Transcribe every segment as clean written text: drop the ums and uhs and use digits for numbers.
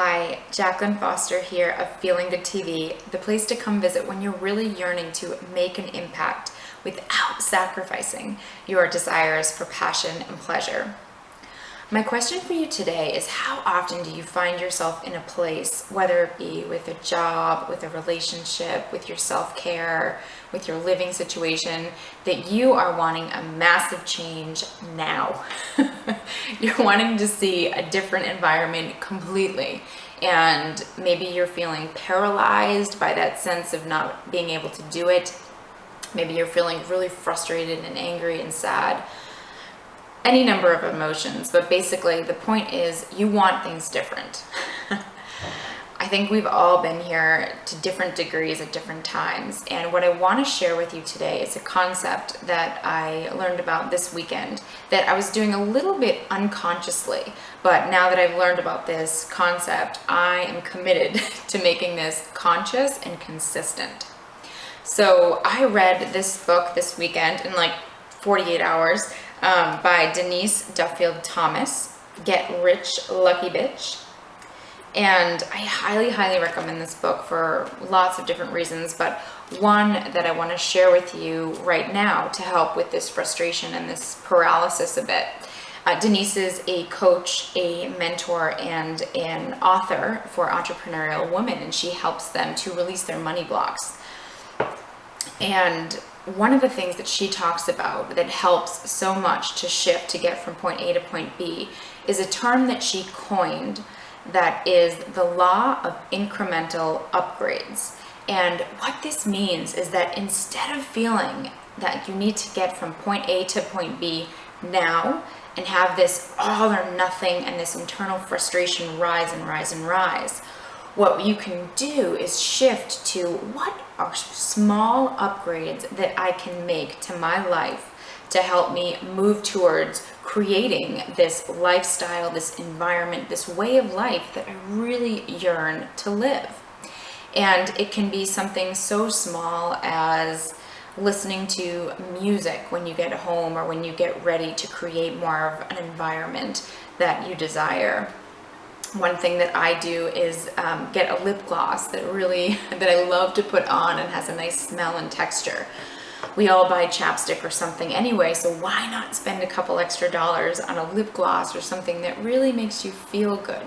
Hi, Jacqueline Foster here of Feeling Good TV, the place to come visit when you're really yearning to make an impact without sacrificing your desires for passion and pleasure. My question for you today is, how often do you find yourself in a place, whether it be with a job, with a relationship, with your self-care, with your living situation, that you are wanting a massive change now? You're wanting to see a different environment completely, and maybe you're feeling paralyzed by that sense of not being able to do it. Maybe you're feeling really frustrated and angry and sad. Any number of emotions, but basically the point is you want things different. I think we've all been here to different degrees at different times, and what I want to share with you today is a concept that I learned about this weekend that I was doing a little bit unconsciously, but now that I've learned about this concept, I am committed to making this conscious and consistent. So I read this book this weekend in like 48 hours. By Denise Duffield-Thomas, Get Rich, Lucky Bitch. And I highly, highly recommend this book for lots of different reasons, but one that I want to share with you right now to help with this frustration and this paralysis a bit. Denise is a coach, a mentor, and an author for entrepreneurial women, and she helps them to release their money blocks. And one of the things that she talks about that helps so much to shift, to get from point A to point B, is a term that she coined that is the law of incremental upgrades. And what this means is that instead of feeling that you need to get from point A to point B now and have this all or nothing and this internal frustration rise and rise and rise, what you can do is shift to what are small upgrades that I can make to my life to help me move towards creating this lifestyle, this environment, this way of life that I really yearn to live. And it can be something so small as listening to music when you get home or when you get ready to create more of an environment that you desire. One thing that I do is get a lip gloss that I love to put on and has a nice smell and texture. We all buy chapstick or something anyway, so why not spend a couple extra dollars on a lip gloss or something that really makes you feel good?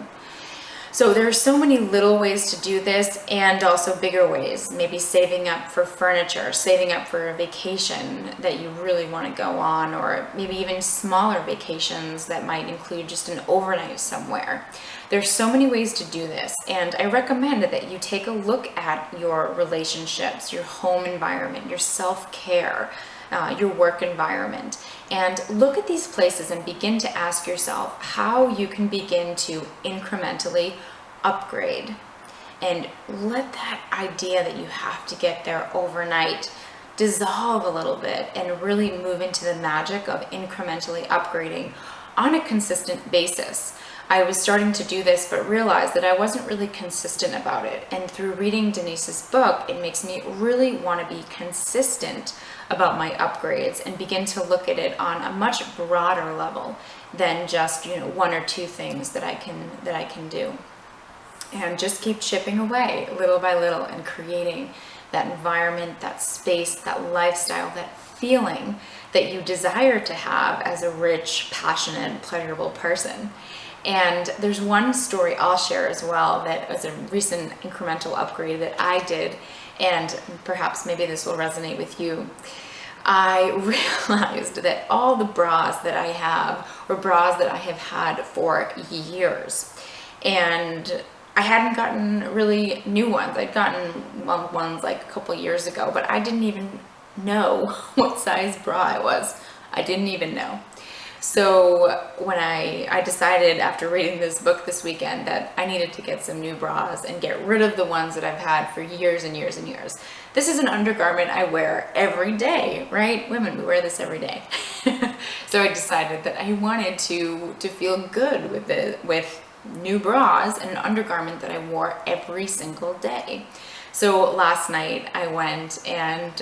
So there are so many little ways to do this, and also bigger ways, maybe saving up for furniture, saving up for a vacation that you really want to go on, or maybe even smaller vacations that might include just an overnight somewhere. There's so many ways to do this, and I recommend that you take a look at your relationships, your home environment, your self-care, your work environment, and look at these places and begin to ask yourself how you can begin to incrementally upgrade, and let that idea that you have to get there overnight dissolve a little bit and really move into the magic of incrementally upgrading on a consistent basis. I was starting to do this, but realized that I wasn't really consistent about it. And through reading Denise's book, it makes me really want to be consistent about my upgrades and begin to look at it on a much broader level than just, one or two things that I can do. And just keep chipping away little by little and creating that environment, that space, that lifestyle, that feeling that you desire to have as a rich, passionate, pleasurable person. And there's one story I'll share as well that was a recent incremental upgrade that I did, and perhaps maybe this will resonate with you. I realized that all the bras that I have were bras that I have had for years, and I hadn't gotten really new ones. I'd gotten ones like a couple years ago, but I didn't even know what size bra I was. I didn't even know. So when I decided after reading this book this weekend that I needed to get some new bras and get rid of the ones that I've had for years and years and years. This is an undergarment I wear every day, right? Women, we wear this every day. So I decided that I wanted to feel good with new bras and an undergarment that I wore every single day. So last night I went and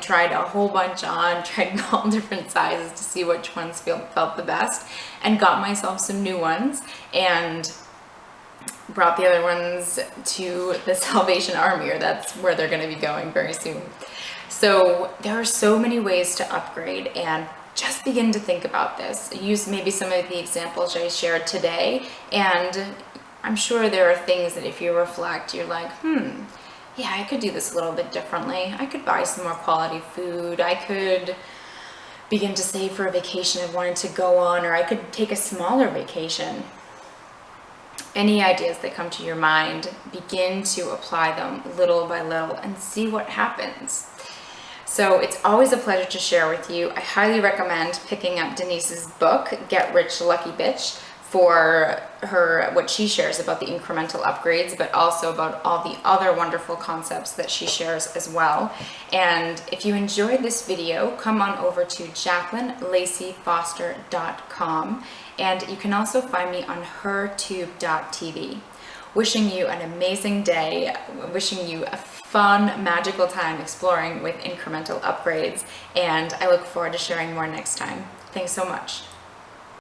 tried a whole bunch on, tried all different sizes to see which ones felt the best, and got myself some new ones. And brought the other ones to the Salvation Army, or that's where they're going to be going very soon. So there are so many ways to upgrade, and just begin to think about this. Use maybe some of the examples I shared today, and I'm sure there are things that if you reflect, you're like, yeah, I could do this a little bit differently. I could buy some more quality food. I could begin to save for a vacation I wanted to go on, or I could take a smaller vacation. Any ideas that come to your mind, begin to apply them little by little and see what happens. So it's always a pleasure to share with you. I highly recommend picking up Denise's book, Get Rich Lucky Bitch, for her, what she shares about the incremental upgrades, but also about all the other wonderful concepts that she shares as well. And if you enjoyed this video, come on over to JacquelineLaceyFoster.com, and you can also find me on hertube.tv. Wishing you an amazing day, wishing you a fun, magical time exploring with incremental upgrades, and I look forward to sharing more next time. Thanks so much.